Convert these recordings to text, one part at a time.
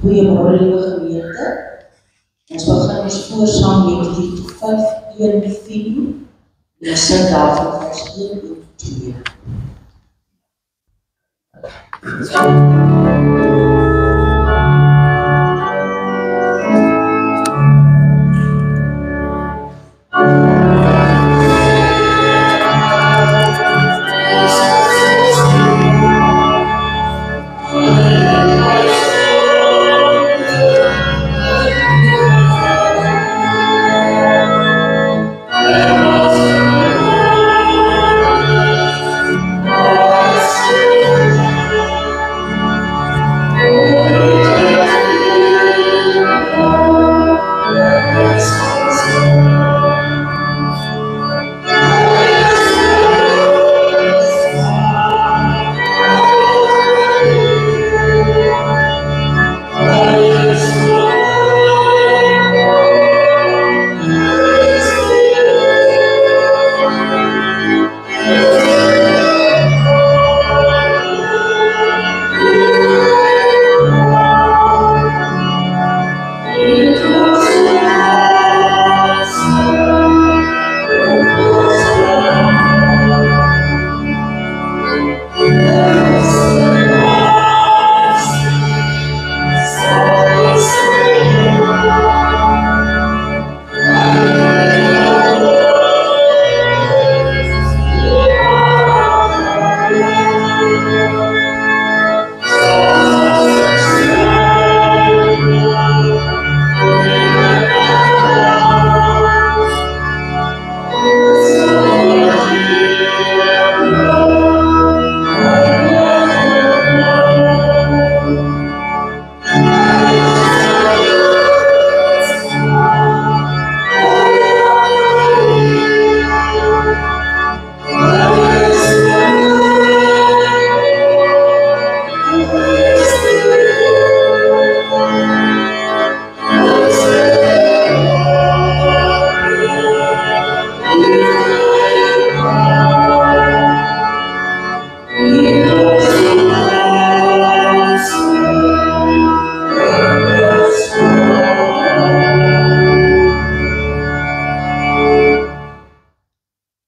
Goeiemôre liewe gemeente. Ons begin ons voorsaam met lied 514. Lesing daarvan vers 1 en 2.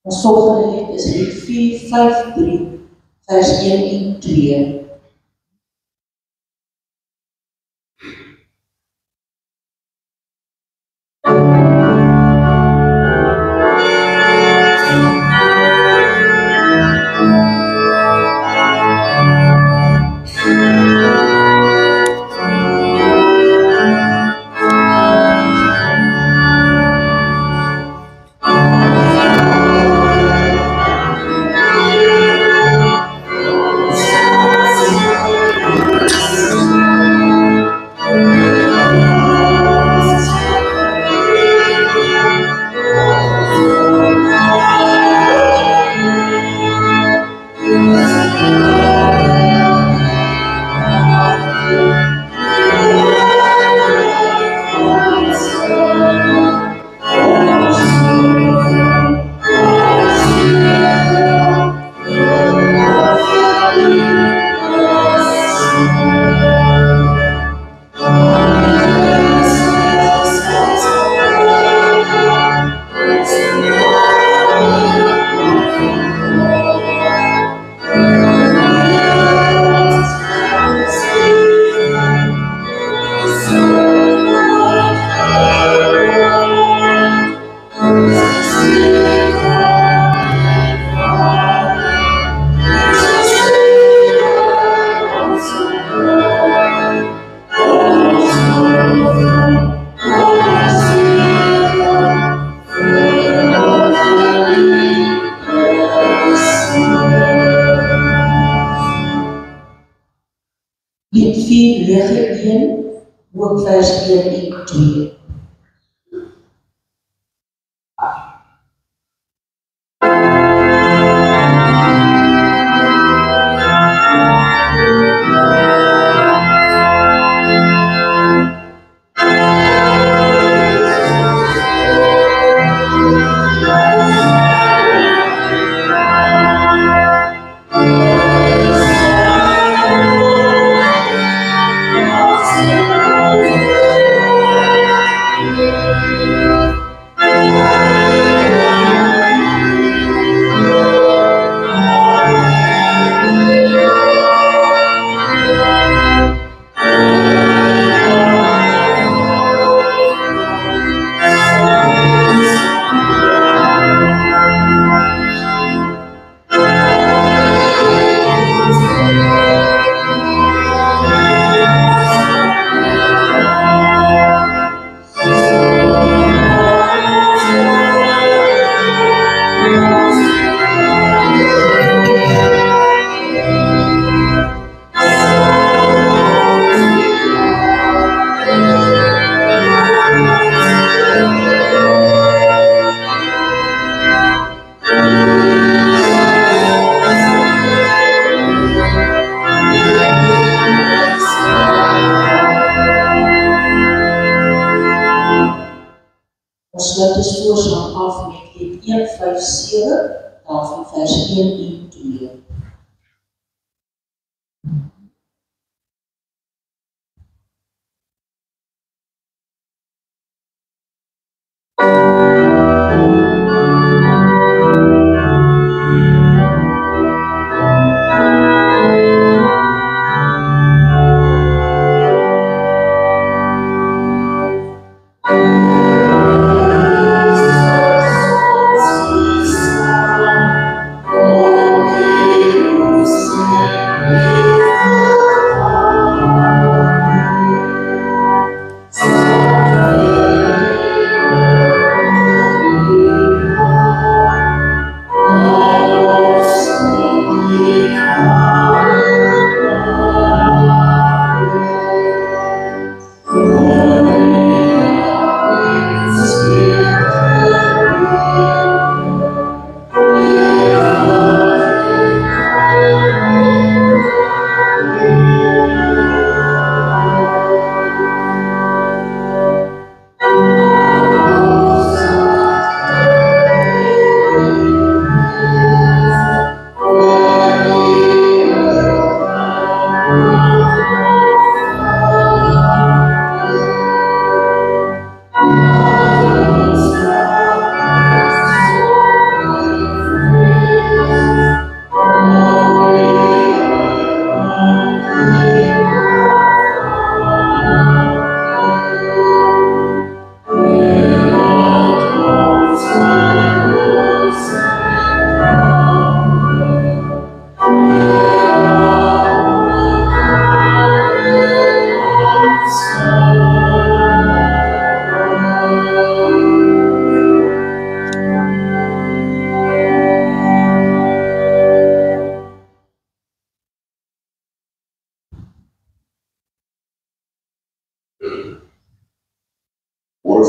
Ons volgende lied is lied 453, vers 1 en 2. Lied 491, ook vers 1 en 2. Ons sluit dus voorslaan af met dit 157, daarvan vers 1 en 2.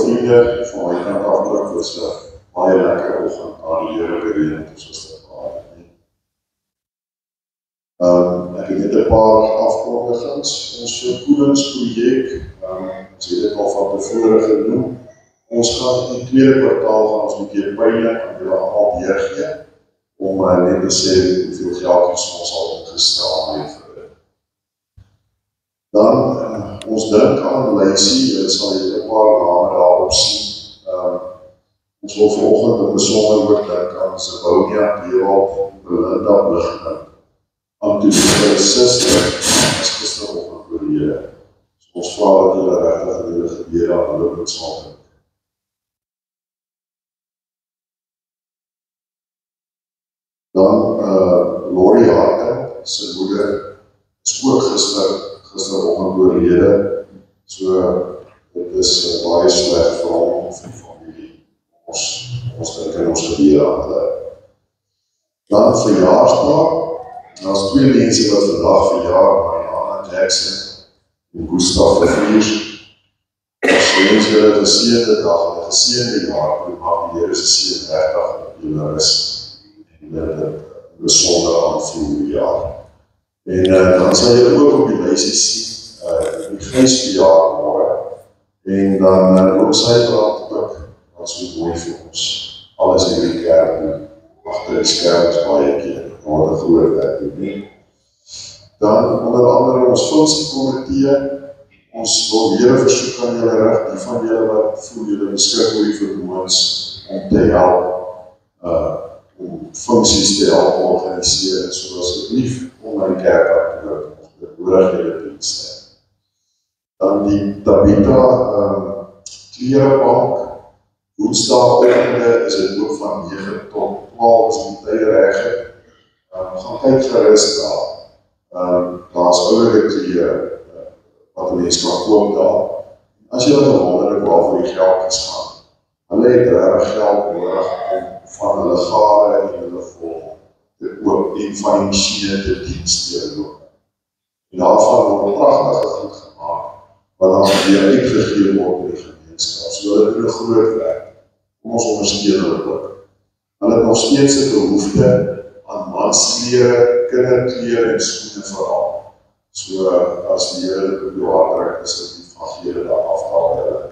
Vrienden, van my kant af ook was 'n baie lekker oggend aan die Here bereen het ons gisteraan. Ek het net 'n paar afkondigings. Ons verkoelingsprojek, ons het dit al van tevore genoem. Ons gaan in die tweede kwartaal gaan ons 'n bietjie peiling aan julle almal deurgee om net te sê hoeveel geld ons al ingestel het vir dit. Dan ons dink aan Lacey, julle sal hier 'n paar name daarop sien. Ons wil vanoggend 'n besonder ook dink aan Sibonia, Bewald, Belinda Bligman, Antonie Suster, as gisteroggend oorlede. So ons vra dat julle regtig in julle gebede aan hulle moet sal dink. Dan Lori Harting, sy moeder, is ook gisteroggend oorlede. So dit is baie sleg vir hom en vir die familie. Ons dink in ons gebede aan hulle. Dan verjaarsdag. Daar's twee mense wat vandag verjaar, Mariana Jackson en Gustav Verviers. Ons wens julle 'n geseënde dag en 'n geseënde jaar. Mag die Here se seën regtig op julle rus en 'n besondere aanvoer jaar. En dan sal julle ook op die lysie sien, die Gys verjaar môre. En dan ook sy praat ook, wat so mooi vir ons. Alles in die kerk doen, agter die skerm is baie keer, maar 'n groot werk doen nie. Dan onder andere ons funksiekomitee, ons wil Here versoek aan julle reg, die van julle wat voel julle beskik oor die vermoëns om te help, om funksies te help organiseer, so asseblief om na die kerk aan te loop, of die nodige dienste. Dan die Tabita klerebank, woensdagoggende is dit ook van 9 tot 12, is die tyd reg. Gaan kyk gerus daar. daar's ouderlike klere wat 'n mens kan koop daar. As jy dan wonder waarvoor die geldjies gaan, hulle het regtig geld nodig om van hulle gare en hulle vol te koop en van die masjiene te diens te loop. En daarvan word pragtige goed gemaak, wat dan weer uitgegee word in die gemeenskap. So hulle doen 'n groot werk. Kom ons ondersteun hulle ook. Hulle het nog steeds 'n behoefte aan mansklere, kinderklere en skoene veral. So as die Here dit op jou hart trek, is dit nie van Here daar afhaal hulle.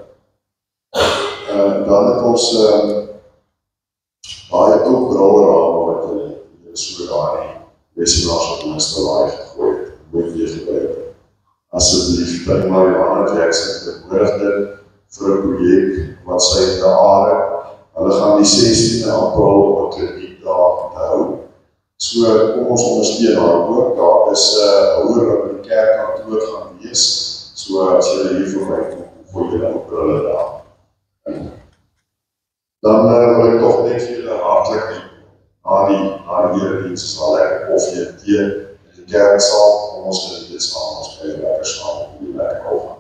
Dan het ons baie ou brouwerame wat hulle so daar die Weselaars op Minster Laai gegooi het. Moet jy gebruik. Asseblief, dink Mariana Jackson benodig dit vir 'n projek wat sy in die aarde. Hulle gaan die 16de April op 'n kliniek daar hou. So kom ons ondersteun haar ook. Daar is 'n houer wat in die kerkkantoor gaan wees. So as jy hier voorbij kom, gooi jy dan ook hulle daar. Dan wil ek toch net vir julle hartlik na die erediens is wel lekker koffie en tee in die kerksaal. Kom ons kan dit saam, ons kan lekker saam op die lekker over.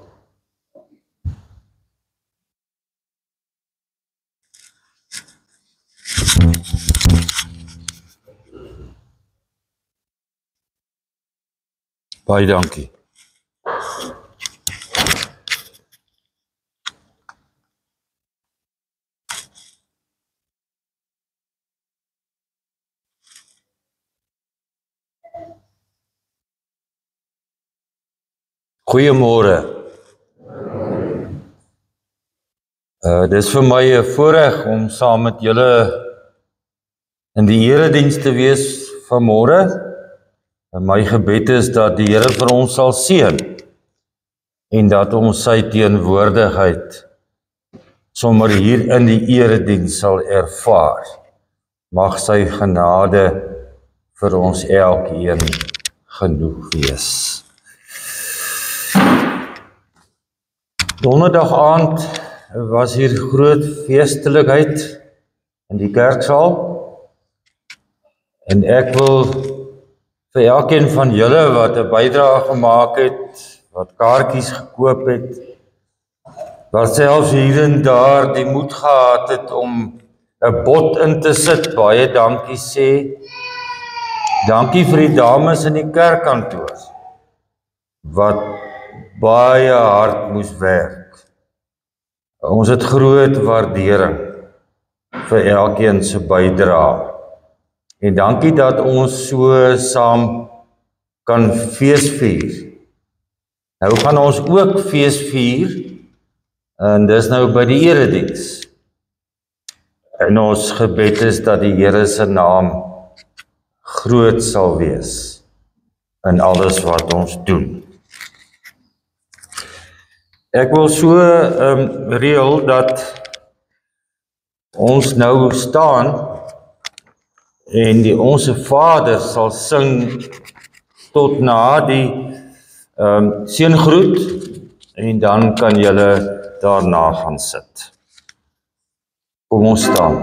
Baie dankie. Goeiemôre. Dis vir my 'n voorreg om saam met julle in die erediens te wees vanmôre. My gebed is dat die Here vir ons sal seën en dat ons sy teenwoordigheid sommer hier in die erediens sal ervaar. Mag sy genade vir ons elkeen genoeg wees. Donderdag aand was hier groot feestelikheid in die kerksaal en ek wil vir elkeen van julle wat 'n bydrae gemaak het, wat kaartjies gekoop het, wat selfs hier en daar die moed gehad het om 'n bot in te sit, baie dankie sê. Dankie vir die dames in die kerkkantoor wat baie hard moes werk. Ons het groot waardering vir elkeen se bydrae. En dankie dat ons so saam kan feesvier. Nou gaan ons ook feesvier en dis nou by die erediens. En ons gebed is dat die Here se naam groot sal wees in alles wat ons doen. Ek wil so reël dat ons nou staan en die Onse Vader sal sing tot na die seëngroet en dan kan julle daarna gaan sit. Kom ons staan.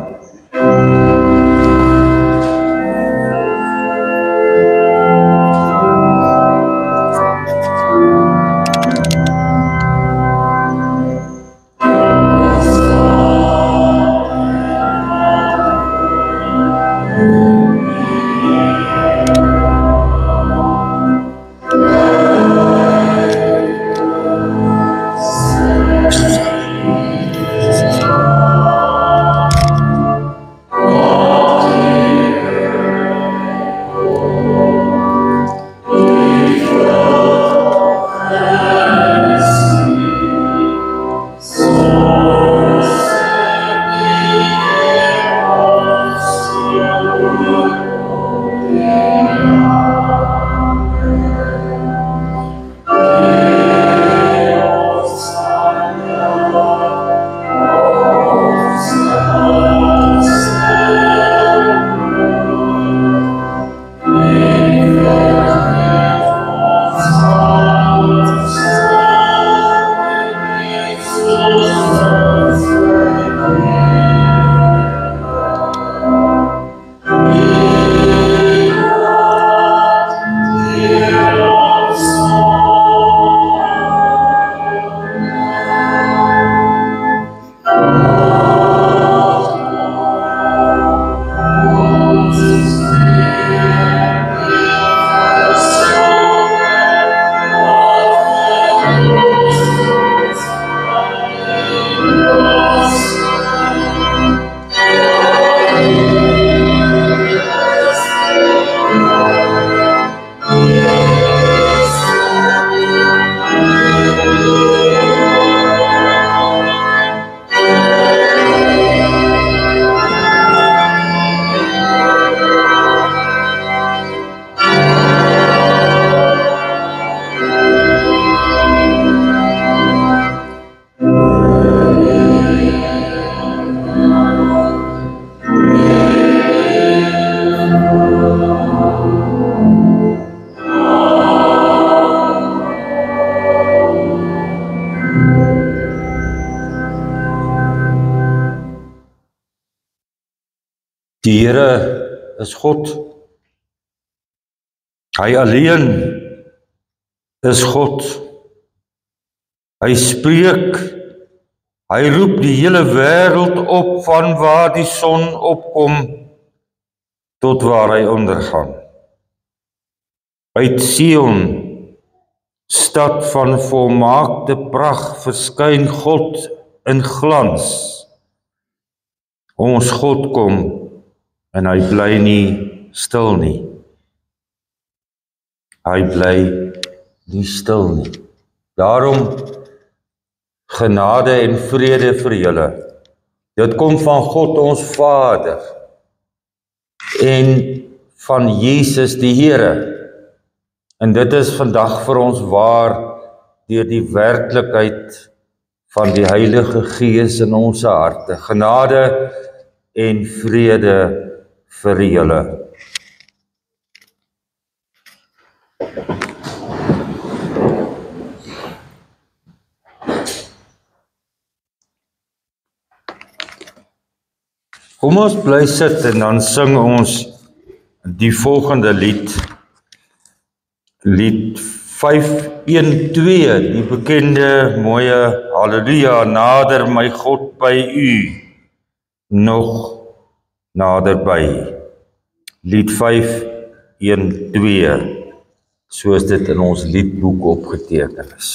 Oh Die Here is God. Hy alleen is God. Hy spreek, hy roep die hele wêreld op van waar die son opkom tot waar hy ondergaan. Uit Sion, stad van volmaakte pragt, verskyn God in glans. Ons God kom en hy bly nie stil nie. Hy bly nie stil nie. Daarom genade en vrede vir julle. Dit kom van God ons Vader en van Jesus die Here. En dit is vandag vir ons waar deur die werklikheid van die Heilige Gees in ons harte. Genade en vrede vir julle. Kom ons bly sit en dan sing ons die volgende lied. Lied 512, die bekende mooie Halleluja, nader my God by u, nog naderby. Lied 512, soos dit in ons liedboek opgeteken is.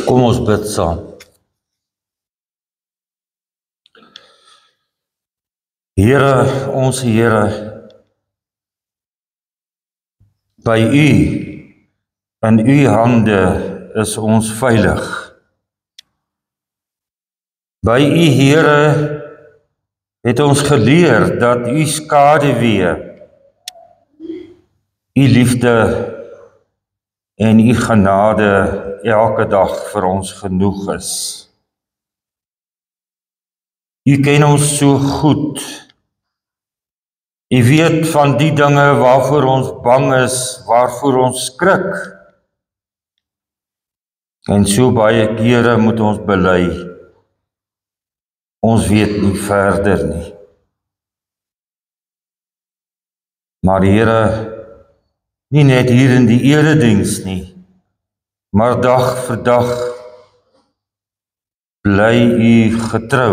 Kom ons bid saam. Here, ons Here, By U, in U hande is ons veilig. By U, Here, het ons geleer dat U skaduwee, U liefde en U genade elke dag vir ons genoeg is. U ken ons so goed. U weet van die dinge waarvoor ons bang is, waarvoor ons skrik. En so baie kere moet ons bely, ons weet nie verder nie. Maar Here, nie net hier in die erediens nie, maar dag vir dag bly U getrou.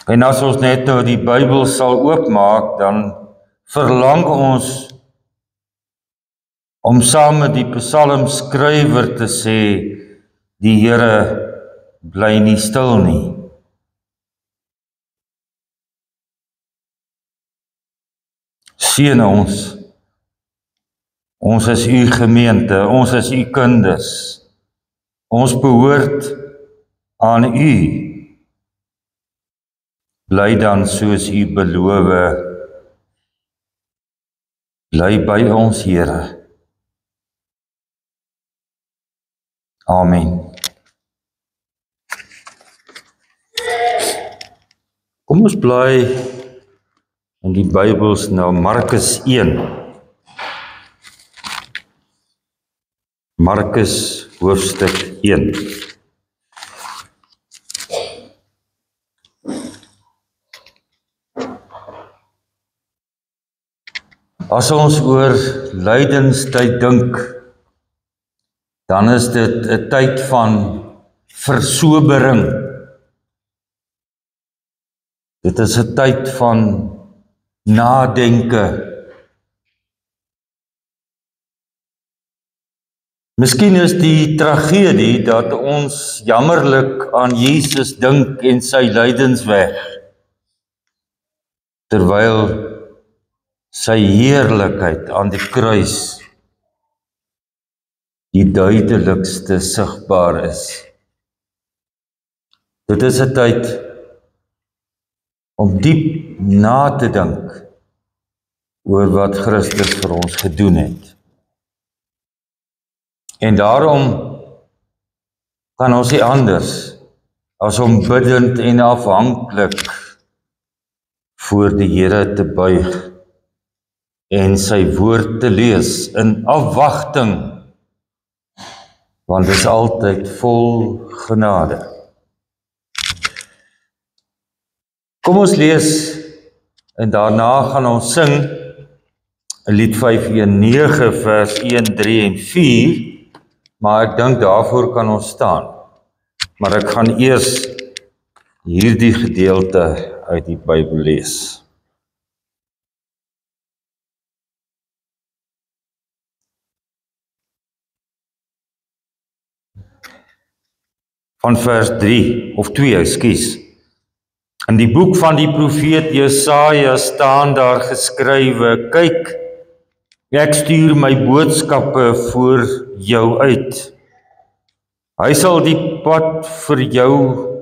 En as ons net nou die Bybel sal oopmaak, dan verlang ons om saam met die psalmskrywer te sê, die Here bly nie stil nie. Seën ons. Ons is U gemeente, ons is U kinders. Ons behoort aan U. Bly dan soos U beloof. Bly by ons, Here. Amen. Kom ons bly in die Bybels nou Markus 1. Markus hoofstuk 1. As ons oor lydenstyd dink, dan is dit 'n tyd van versobering. Dit is 'n tyd van nadenke. Miskien is die tragedie dat ons jammerlik aan Jesus dink en sy lydensweg, terwyl sy heerlikheid aan die kruis die duidelikste sigbaar is. Dit is 'n tyd om diep na te dink oor wat Christus vir ons gedoen het. En daarom kan ons nie anders as om biddend en afhanklik voor die Here te buig en sy woord te lees in afwagting, want dit is altyd vol genade. Kom ons lees en daarna gaan ons sing lied 519 vers 1, 3 en 4, maar ek dink daarvoor kan ons staan. Maar ek gaan eers hierdie gedeelte uit die Bybel lees. Van vers 3 of 2, ekskuus. In die boek van die profeet Jesaja staan daar geskrywe: Kyk, ek stuur my boodskappe voor jou uit. Hy sal die pad vir jou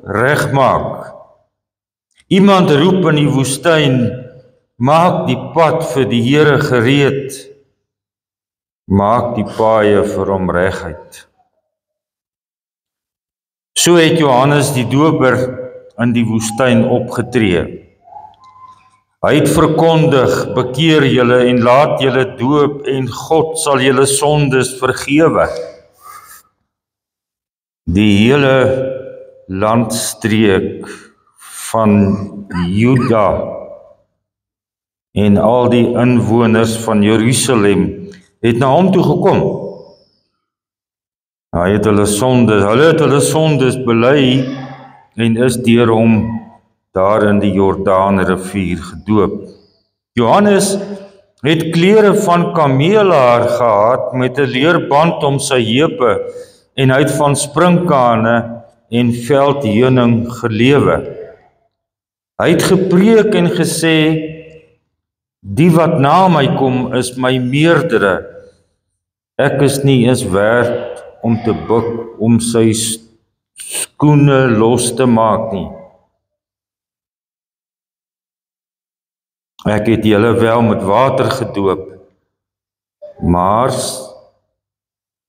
regmaak. Iemand roep in die woestyn: Maak die pad vir die Here gereed. Maak die paaie vir hom reguit. So het Johannes die Doper in die woestyn opgetree. Hy het verkondig: Bekeer julle en laat julle doop en God sal julle sondes vergewe. Die hele landstreek van Juda en al die inwoners van Jerusalem het na hom toe gekom. Hulle het hulle sondes bely en is deur hom daar in die Jordaanrivier gedoop. Johannes het klere van kameelhaar gehad met 'n leerband om sy heupe en hy het van sprinkane en veldheuning gelewe. Hy het gepreek en gesê: Die wat na my kom is my meerdere. Ek is nie eens werd om te buk om sy skoene los te maak nie. Ek het julle wel met water gedoop, maar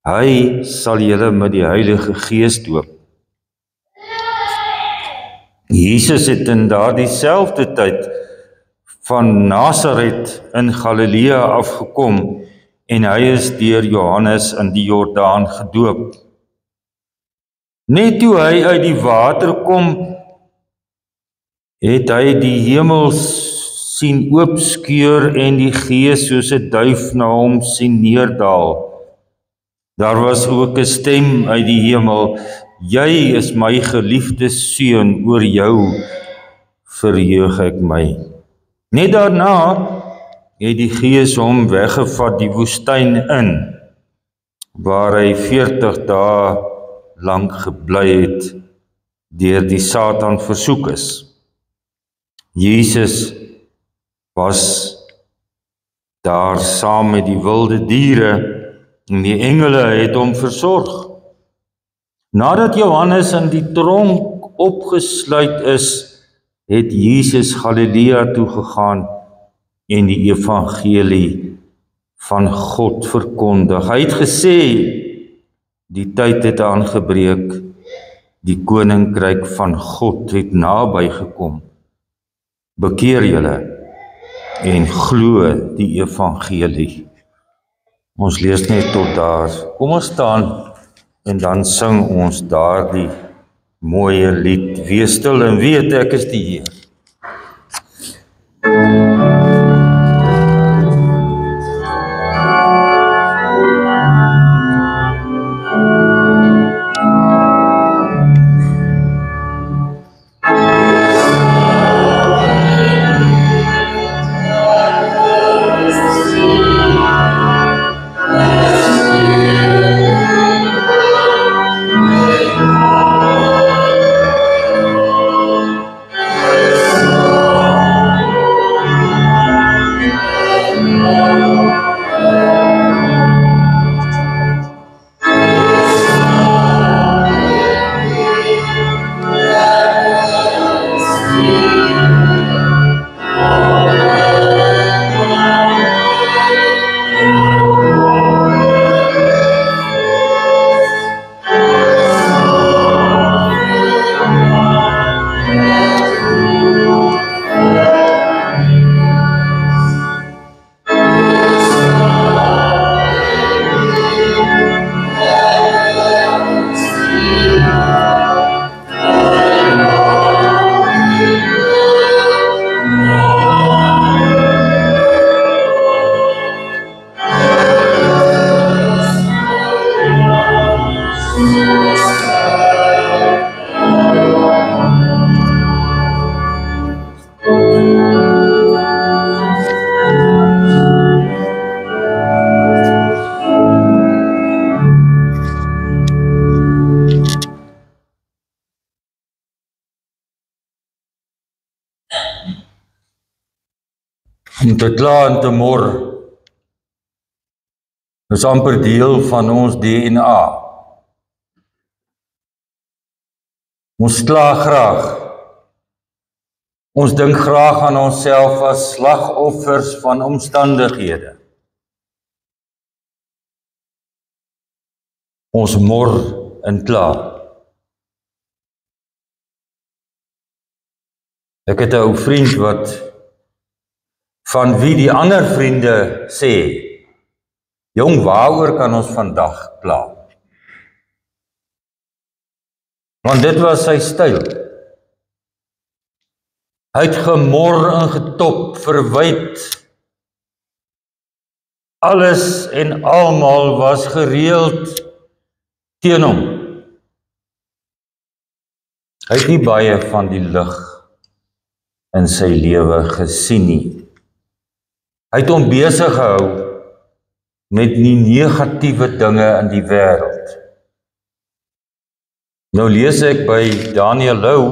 hy sal julle met die Heilige Gees doop. Jesus het in daardie selfde tyd van Nasaret in Galilea afgekom en hy is deur Johannes in die Jordaan gedoop. Net toe hy uit die water kom, het hy die hemel sien oopskeur en die Gees soos 'n duif na hom sien neerdal. Daar was ook 'n stem uit die hemel: "Jy is my geliefde seun, oor jou verheug ek my." Net daarna het die Gees hom weggevat die woestyn in, waar hy 40 dae lank gebly het, deur die Satan versoek is. Jesus was daar saam met die wilde diere en die engele het hom versorg. Nadat Johannes in die tronk opgesluit is, het Jesus Galilea toe gegaan en die evangelie van God verkondig. Hy het gesê, die tyd het aangebreek, die koninkryk van God het naby gekom. Bekeer julle en glo die evangelie. Ons lees net tot daar. Kom ons staan en dan sing ons daardie mooie lied. Wees stil en weet ek is die Heer. Om te kla en te mor is amper deel van ons DNA. Ons kla graag. Ons dink graag aan onsself as slagoffers van omstandighede. Ons mor en kla. Ek het 'n ou vriend wat van wie die ander vriende sê, jong, waaroor kan ons vandag kla? Want dit was sy styl. Hy het gemor en getop, verwyd. Alles en almal was gereeld teen hom. Hy het nie baie van die lig in sy lewe gesien nie. Hy het hom besig gehou met die negatiewe dinge in die wêreld. Nou lees ek by Daniel Lou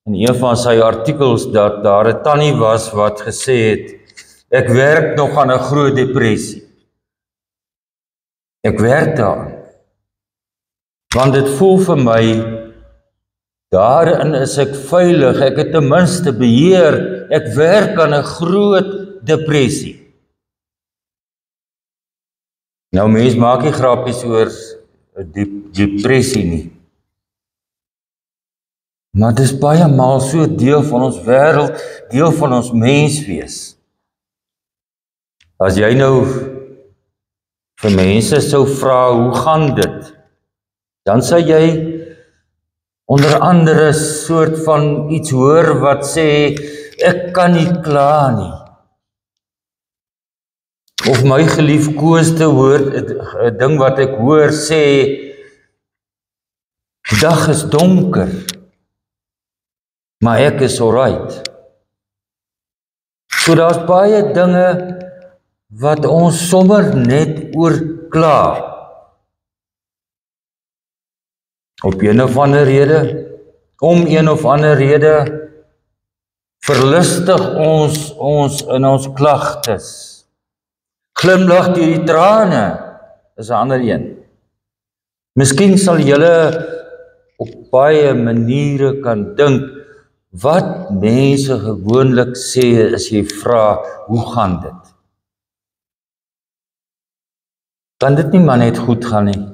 in een van sy artikels dat daar 'n tannie was wat gesê het, Ek werk nog aan 'n groot depressie. Ek werk daaraan. Want dit voel vir my, daarin is ek veilig, ek het ten minste beheer, ek werk aan 'n groot depressie. Nou mens maak nie grappies oor 'n depressie nie. Maar dit is baie maal so deel van ons wêreld, deel van ons menswees. As jy nou vir mense sou vra, hoe gaan dit? Dan sê jy onder andere soort van iets hoor wat sê, ek kan nie kla nie. Of my geliefkoeste woord, 'n ding wat ek hoor sê, die dag is donker, maar ek is alright. So daar's baie dinge wat ons sommer net oor kla. Op een of ander rede, om een of ander rede, verlustig ons in ons klagtes. Glimlag deur die trane, is 'n ander een. Miskien sal julle op baie maniere kan dink, wat mense gewoonlik sê as jy vra, hoe gaan dit? Kan dit nie maar net goed gaan nie?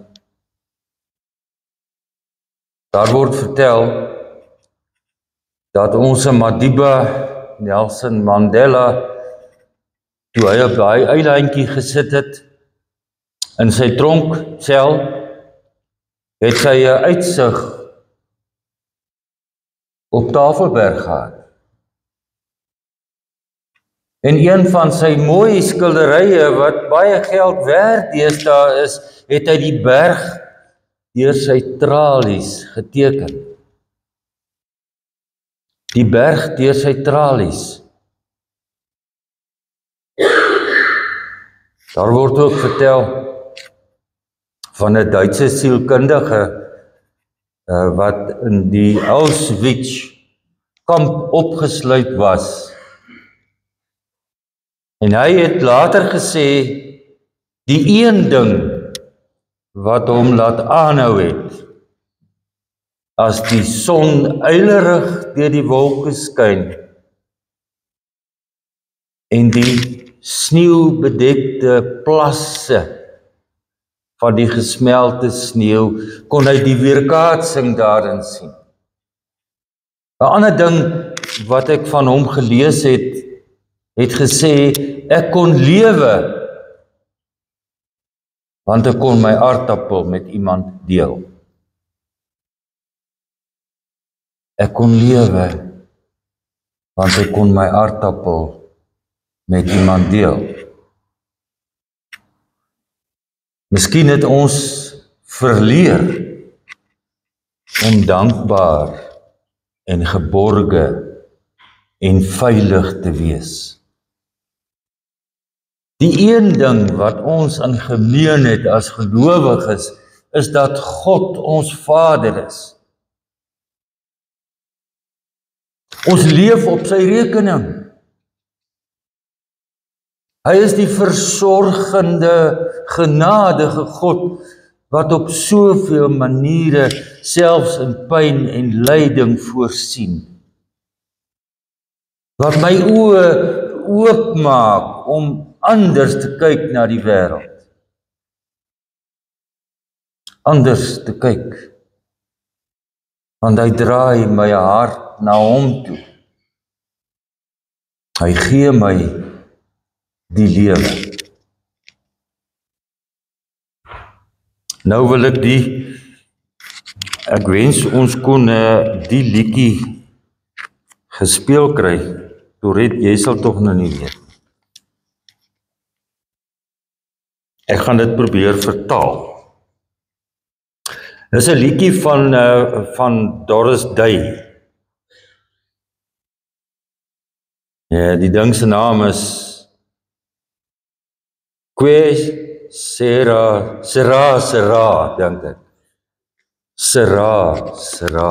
Daar word vertel dat ons Madiba Nelson Mandela, toe hy op daai eilandjie gesit het, in sy tronksel, het sy 'n uitsig op Tafelberg gehad. En een van sy mooi skilderye wat baie geld werd deesdae is, het hy die berg deur sy tralies geteken. Die berg deur sy tralies. Daar word ook vertel van 'n Duitse sielkundige wat in die Auschwitz kamp opgesluit was. En hy het later gesê, die een ding wat hom laat aanhou het, as die son eilerig deur die wolke skyn en die sneeubedekte plasse van die gesmelte sneeu, kon hy die weerkaatsing daarin sien. 'n ander ding wat ek van hom gelees het gesê, ek kon lewe, want ek kon my aardappel met iemand deel. Ek kon lewe, want ek kon my aardappel met iemand deel. Miskien het ons verleer om dankbaar en geborge en veilig te wees. Die een ding wat ons in gemeen het as gelowiges, is dat God ons Vader is. Ons leef op sy rekening. Hy is die versorgende, genadige God, wat op soveel maniere, selfs in pyn en lyding voorsien. Wat my oë oopmaak om anders te kyk na die wêreld. Anders te kyk. Want hy draai my hart na hom toe. Hy gee my die lewe. Nou wil ek wens ons kon die liedjie gespeel kry. Dorrit, jy sal tog nou nie weet. Ek gaan dit probeer vertaal. Dis 'n liedjie van Doris Day. Ja, die ding se naam is Que sera, dink ek. Sera.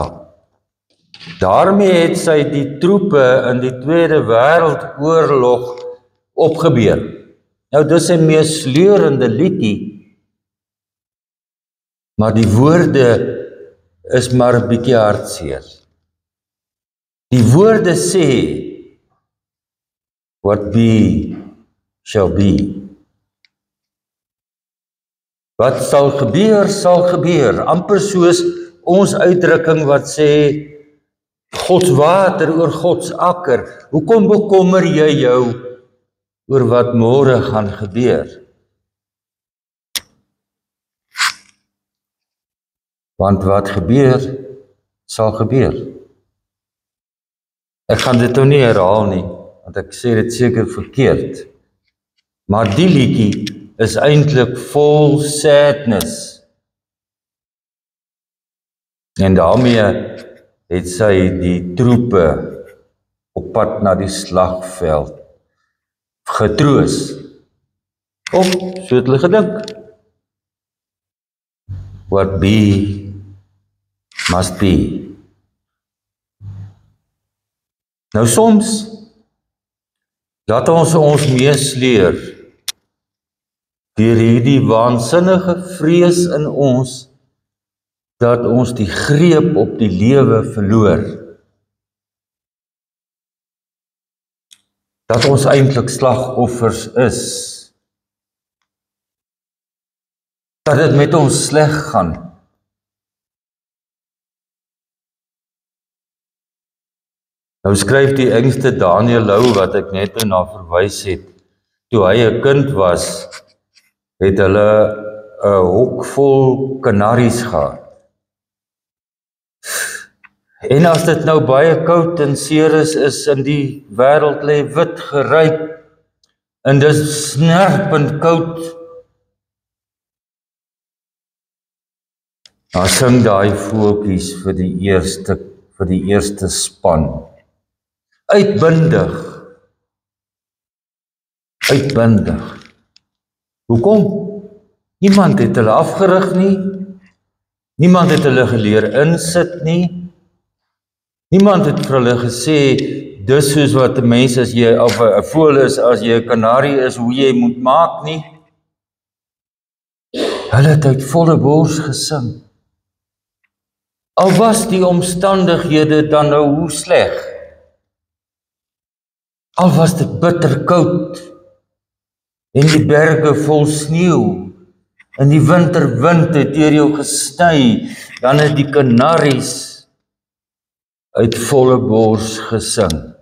Daarmee het sy die troepe in die Tweede Wêreldoorlog opgebeur. Nou, dis 'n mees sleurende liedjie, maar die woorde is maar 'n bietjie hartseer. Die woorde sê, what be, shall be. Wat sal gebeur, amper soos ons uitdrukking wat sê, Gods water oor Gods akker. Hoekom bekommer jy jou oor wat môre gaan gebeur? Want wat gebeur, sal gebeur. Ek gaan dit nou nie herhaal nie, want ek sê dit seker verkeerd. Maar die liedjie is eintlik vol sadness. En daarmee het sy die troepe op pad na die slagveld getroos. Of so het hulle gedink. What be, must be. Nou soms, laat ons meesleer deur hierdie waansinnige vrees in ons, dat ons die greep op die lewe verloor. Dat ons eintlik slagoffers is. Dat dit met ons sleg gaan. Nou skryf die engste Daniel Lou, wat ek net na verwys het, toe hy 'n kind was, het hulle 'n hok vol kanaries gehad. En as dit nou baie koud en seer is in die wêreld lê wit geryp, en dis snerpend koud, dan sing daai voeltjies vir die eerste span. Uitbundig. Hoekom? Niemand het hulle afgerig nie. Niemand het hulle geleer insit nie. Niemand het vir hulle gesê, dis soos wat 'n mens as jy, of 'n voël is, as jy 'n kanarie is, hoe jy moet maak nie. Hulle het uit volle bors gesing. Al was die omstandighede dan nou hoe sleg. Al was dit bitter koud, en die berge vol sneeu, en die winterwind het deur jou gesny, dan het die kanaries uit volle bors gesing.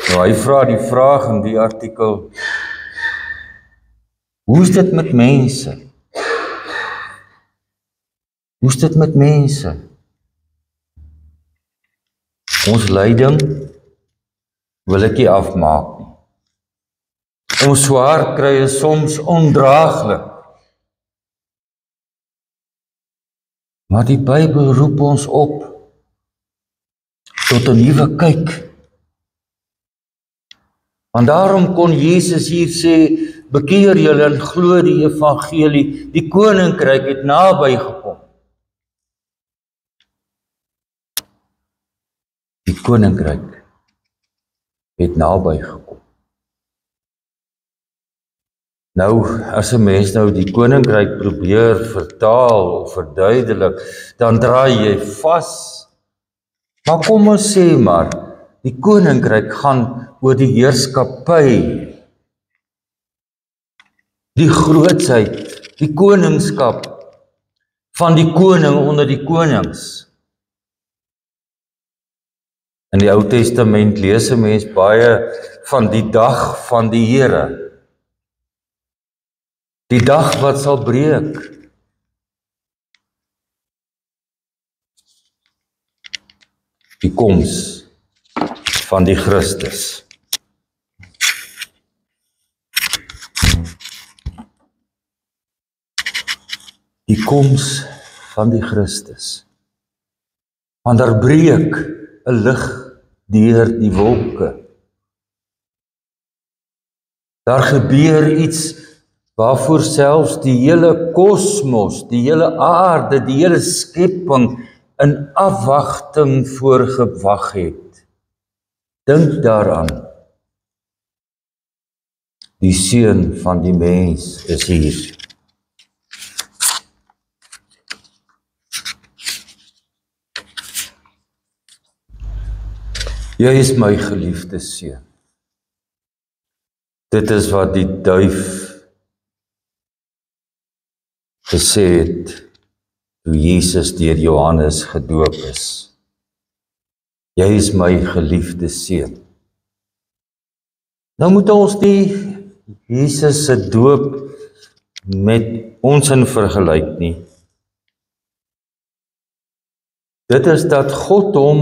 Nou, hy vra die vraag in die artikel, hoe is dit met mense? Hoe is dit met mense? Ons lyding wil ek nie afmaak nie. Ons swaar kry is soms ondraaglik. Maar die Bybel roep ons op tot 'n nuwe kyk. Want daarom kon Jesus hier sê, bekeer julle en glo die evangelie, die koninkryk het naby gekom. Die koninkryk het naby gekom. Nou, as 'n mens nou die koninkryk probeer vertaal of verduidelik, dan draai jy vas. Maar kom ons sê maar, die koninkryk gaan oor die heerskappy, die grootsheid, die koningskap van die koning onder die konings. In die Ou Testament lees 'n mens baie van die dag van die Here. Die dag wat sal breek. Die koms van die Christus. Die koms van die Christus. Want daar breek 'n lig deur die wolke. Daar gebeur iets waarvoor selfs die hele kosmos, die hele aarde, die hele skepping in afwagting voorgewag het. Dink daaraan. Die seun van die mens is hier. Jy is my geliefde seun. Dit is wat die duif gesê het toe Jesus deur Johannes gedoop is. Jy is my geliefde seun. Nou moet ons die Jesus se doop met ons in vergelyk nie. Dit is dat God hom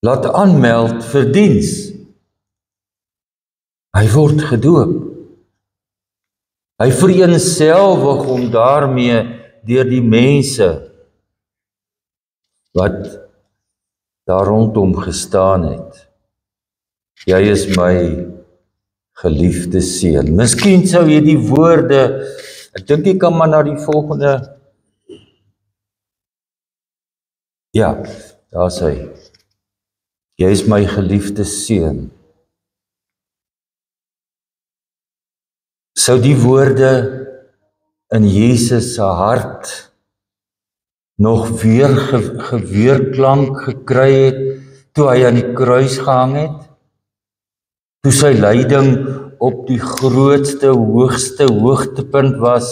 laat aanmeld vir diens. Hy word gedoop. Hy vereenselwig hom daarmee deur die mense wat daar rondom gestaan het. Jy is my geliefde seun. Miskien sou jy die woorde, ek dink jy kan maar na die volgende, ja, daar is hy. Jy is my geliefde seun. Sou die woorde in Jesus se hart nog weer geweerklank gekry het toe hy aan die kruis gehang het? Toe sy lyding op die grootste, hoogste hoogtepunt was?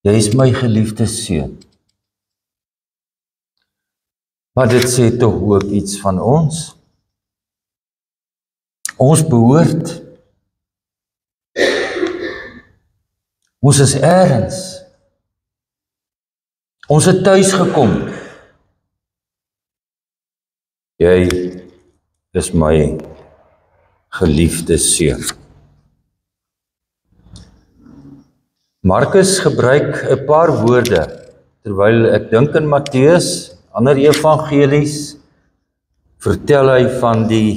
Jy is my geliefde seun. Maar dit sê tog ook iets van ons. Ons behoort. Ons is ergens. Ons het tuis gekom. Jy is my geliefde seun. Markus gebruik 'n paar woorde, terwyl ek dink in Matteus, ander evangelies, vertel hy van die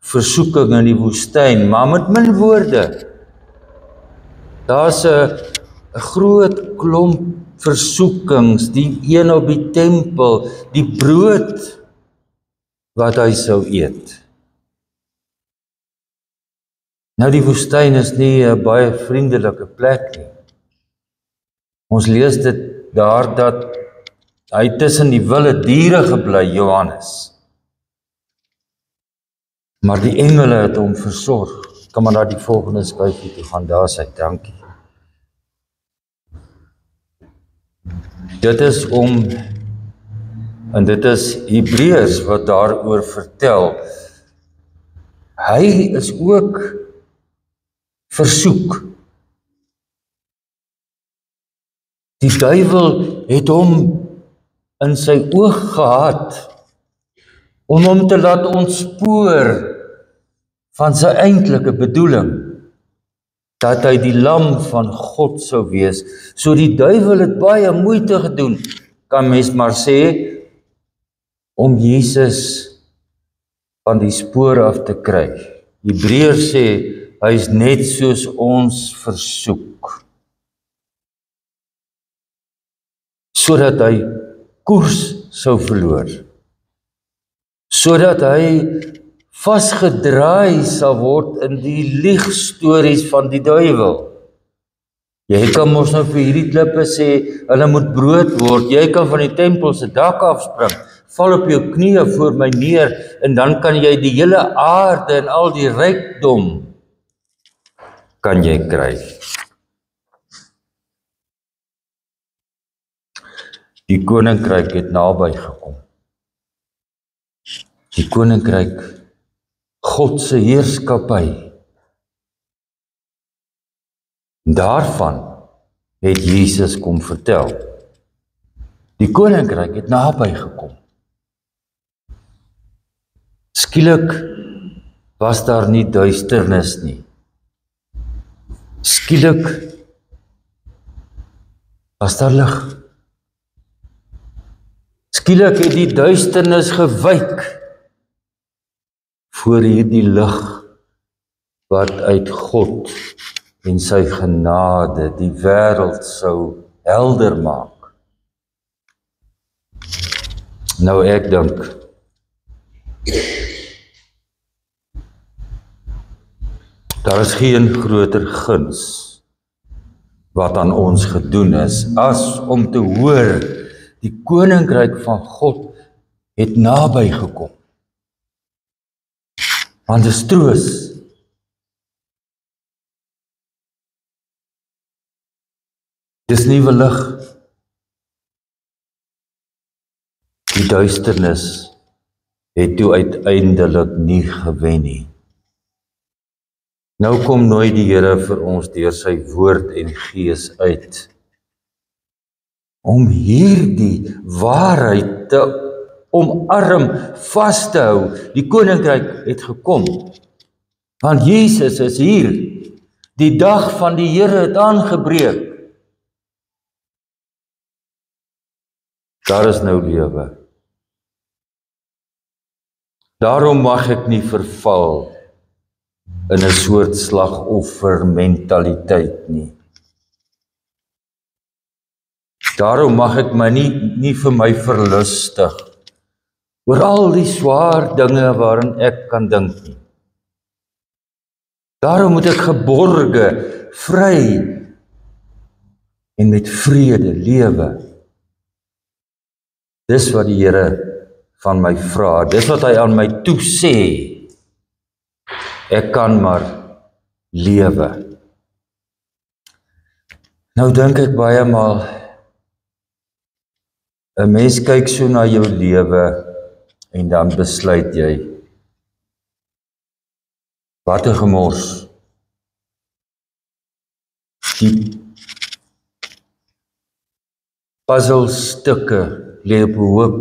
versoeking in die woestyn, maar met min woorde. Daar's 'n groot klomp versoekings, die een op die tempel, die brood wat hy sou eet. Nou die woestyn is nie 'n baie vriendelike plek nie. Ons lees dit daar dat hy tussen die wilde diere gebly, Johannes. Maar die engele het hom versorg. Kan maar na die volgende skyfie toe gaan, daar sy, dankie. Dit is en dit is Hebreërs wat daaroor vertel. Hy is ook versoek. Die duiwel het hom in sy oog gehad om hom te laat ontspoor van sy eintlike bedoeling, dat hy die lam van God sou wees. So die duiwel het baie moeite gedoen, kan mens maar sê, om Jesus van die spoor af te kry. Hebreërs sê, hy is net soos ons versoek, sodat hy koers sou verloor, sodat hy vasgedraai sal word in die liegstories van die duiwel. Jy kan mos nou vir hierdie klippe sê, hulle moet brood word, jy kan van die tempel se dak afspring, val op jou knieë voor my neer, en dan kan jy die hele aarde en al die rykdom kan jy kry. Die koninkryk het naby gekom. Die koninkryk, God se heerskappy. Daarvan het Jesus kom vertel. Die koninkryk het naby gekom. Skielik was daar nie duisternis nie. Skielik was daar lig. Skielik het die duisternis gewyk voor hierdie lig wat uit God en sy genade die wêreld sou helder maak. Nou ek dink, Daar is geen groter guns wat aan ons gedoen is, as om te hoor, die koninkryk van God het naby gekom. Want dis troos. Dis nuwe lig. Die duisternis het toe uiteindelik nie gewen nie. Nou kom nooit die Here vir ons deur sy woord en gees uit, om hierdie waarheid te omarm, vas te hou. Die koninkryk het gekom, want Jesus is hier. Die dag van die Here het aangebreek. Daar is nou lewe. Daarom mag ek nie verval in 'n soort slagoffer mentaliteit nie. Daarom mag ek my nie vir my verlustig oor al die swaar dinge waarin ek kan dink nie. Daarom moet ek geborge, vry en met vrede lewe. Dis wat die Here van my vra, dis wat hy aan my toesê. Ek kan maar lewe. Nou dink ek baie maal, 'n mens kyk so na jou lewe en dan besluit jy, wat 'n gemors. Die puzzlestukke lê op 'n hoop.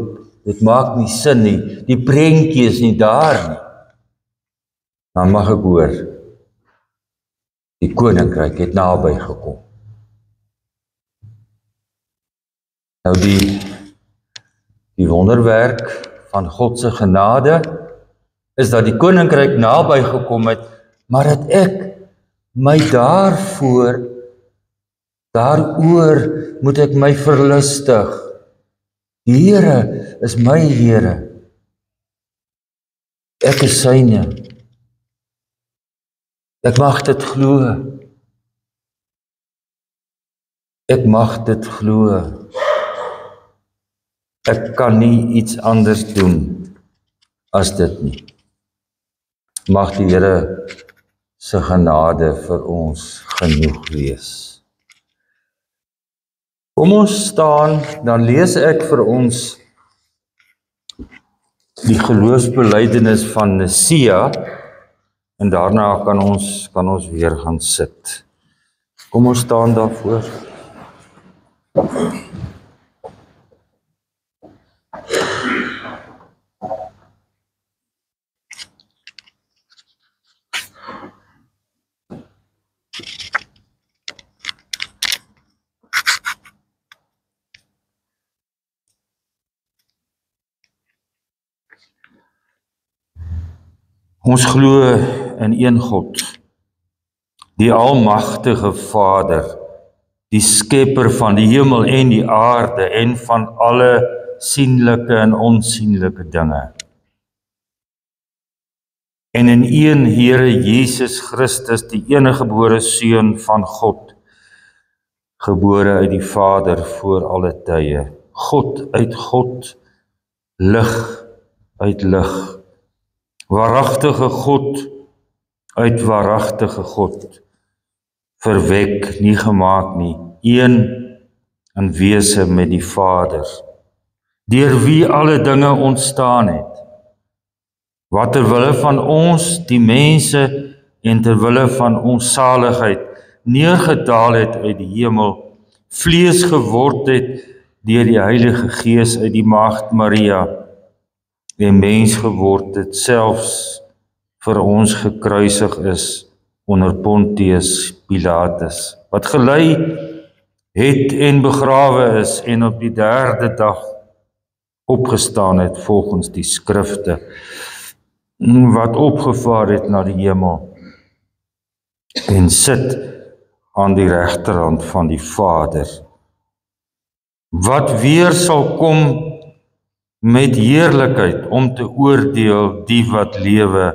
Dit maak nie sin nie, die prentjie is nie daar nie. Dan mag ek hoor, die koninkryk het naby gekom. Nou die wonderwerk van God se genade is dat die koninkryk naby gekom het, maar dat ek my daaroor moet ek my verlustig. Die Here is my Here. Ek is syne. Ek mag dit glo. Ek mag dit glo. Ek kan nie iets anders doen as dit nie. Mag die Here se genade vir ons genoeg wees. Kom ons staan, dan lees ek vir ons die geloofsbelijdenis van Nicea, en daarna kan ons weer gaan sit. Kom ons staan daarvoor. Ons glo in een God, die almagtige Vader, die skepper van die hemel en die aarde en van alle sienlike en onsienlike dinge. En in een Here Jesus Christus, die eniggebore Seun van God, gebore uit die Vader voor alle tye, God uit God, lig uit lig, waaragtige God uit waaragtige God, verwek, nie gemaak nie, een in wese met die Vader, deur wie alle dinge ontstaan het, wat terwille van ons, die mense, en terwille van ons saligheid, neergedaal het uit die hemel, vlees geword het, deur die Heilige Gees uit die Maagd Maria, en mens geword het, selfs vir ons gekruisig is, onder Pontius Pilatus, wat gelei het en begrawe is, en op die 3de dag opgestaan het, volgens die skrifte, wat opgevaar het na die hemel, en sit aan die regterhand van die Vader, wat weer sal kom met heerlikheid om te oordeel die wat lewe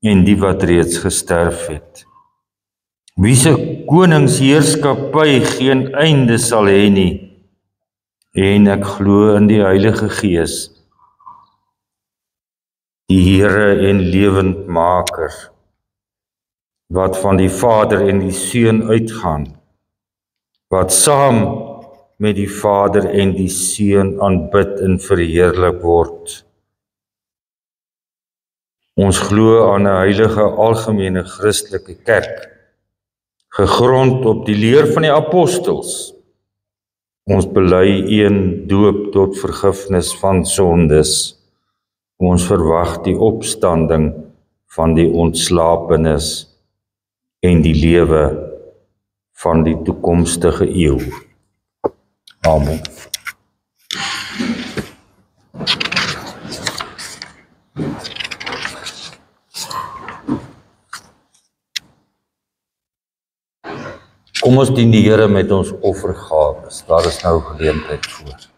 en die wat reeds gesterf het. Wie se koningsheerskappy geen einde sal hê nie, en ek glo in die Heilige Gees, die Here en lewendmaker, wat van die Vader en die Seun uitgaan, wat saam met die Vader en die Seun aanbid en verheerlik word. Ons glo aan 'n heilige algemene Christelike kerk, gegrond op die leer van die apostels. Ons bely een doop tot vergifnis van sondes. Ons verwag die opstanding van die ontslapenis en die lewe van die toekomstige eeu. Amen. Kom ons dien die Here met ons offergawes. Daar is nou geleentheid voor.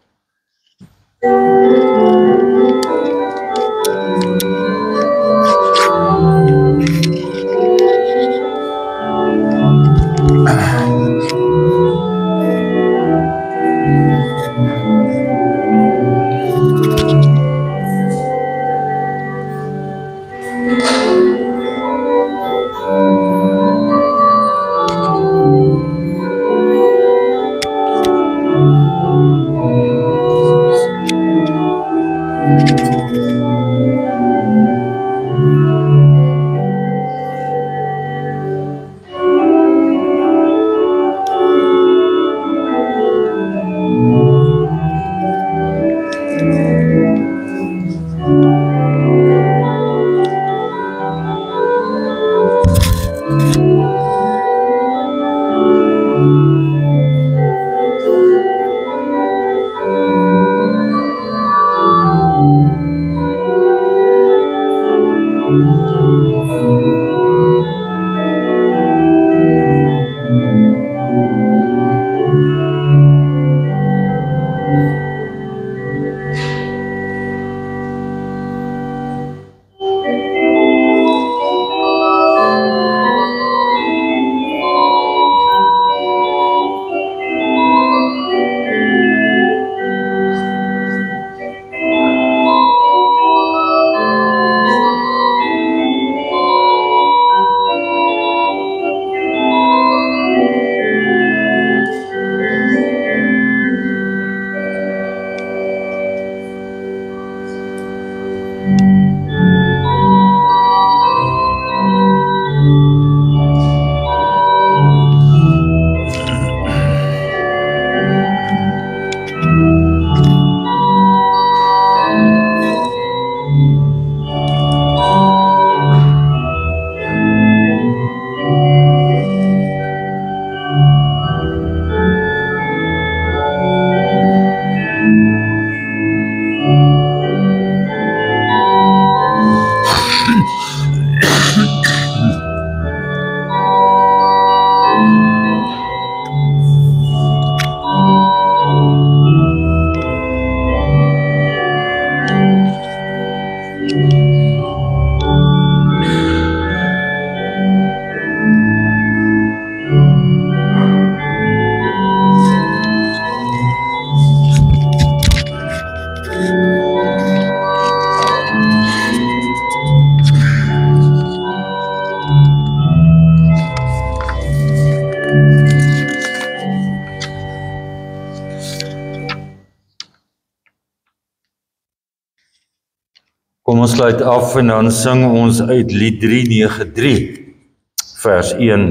Kom ons sluit af en dan sing ons uit lied 393, vers 1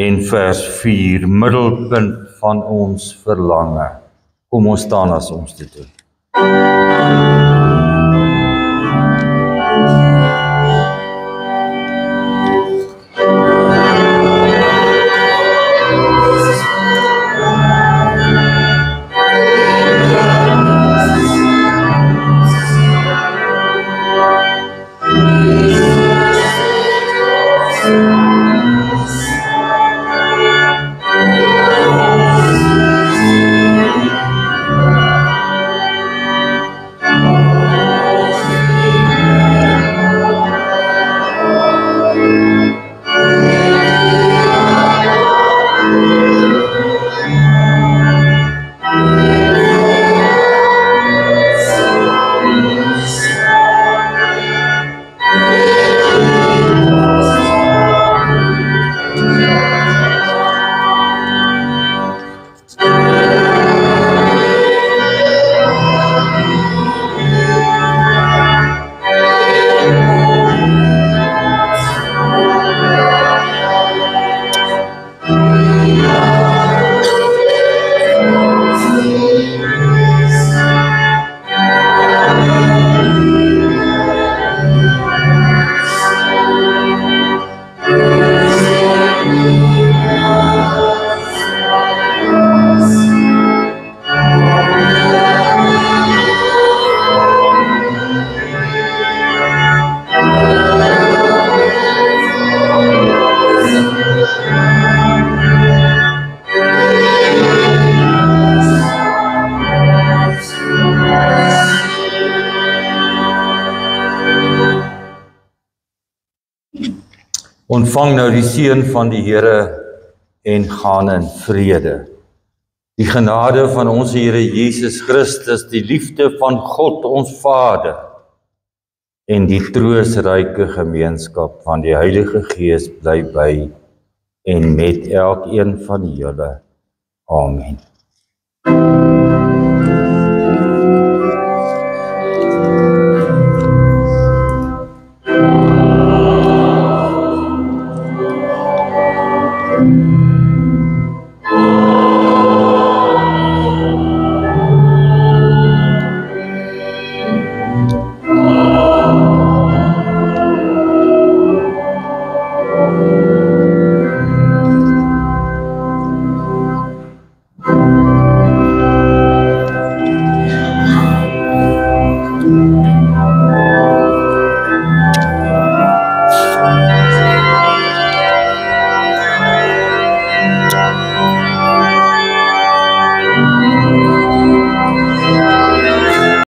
en vers 4, middelpunt van ons verlange. Kom ons staan as ons dit doen. Ontvang nou die seën van die Here en gaan in vrede. Die genade van ons Here Jesus Christus, die liefde van God ons Vader en die troostryke gemeenskap van die Heilige Gees bly by en met elkeen van julle. Amen.